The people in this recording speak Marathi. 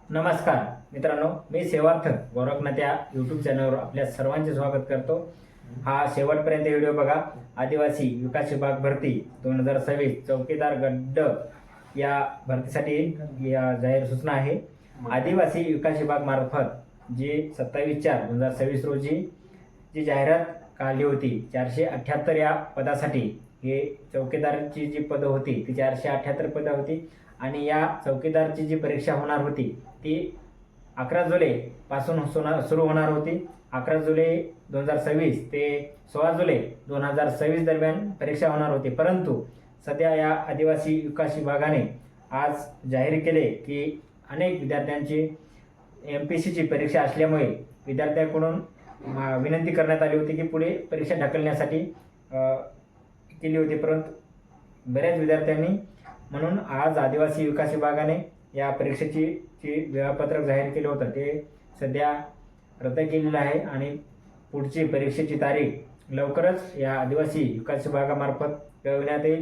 नमस्कार मित्रांनो, मी सेवार्थ गोरखनाथ या यूट्यूब चॅनलवर आपल्या सर्वांचे स्वागत करतो। हा शेवटपर्यंत व्हिडिओ बघा। आदिवासी विकास विभाग भरती 2026 चौकीदार गड्ड या भरतीसाठी या जाहीर सूचना आहे। आदिवासी विकास विभाग मार्फत जी 27/4/2026 रोजी जी जाहिरात काढली होती 478 या पदासाठी, हे चौकीदारची जी पदं होती ती 478 पदं होती आणि या चौकीदारची जी परीक्षा होणार होती ती 11 जुलै पासून सुरू होणार होती। 11 जुलै 2026 ते 16 जुलै 2026 दरम्यान परीक्षा होणार होती। परंतु सध्या या आदिवासी विकास विभागाने आज जाहीर केले की अनेक विद्यार्थ्यांची MPSCची परीक्षा असल्यामुळे विद्यार्थ्यांकडून विनंती करण्यात आली होती की पुढे परीक्षा ढकलण्यासाठी केली होती, परंतु बऱ्याच विद्यार्थ्यांनी म्हणून आज आदिवासी विकास विभागाने या परीक्षेची वेळापत्रक जाहीर केलं होतं ते सध्या रद्द केलेलं आहे आणि पुढची परीक्षेची तारीख लवकरच या आदिवासी विकास विभागामार्फत कळविण्यात येईल।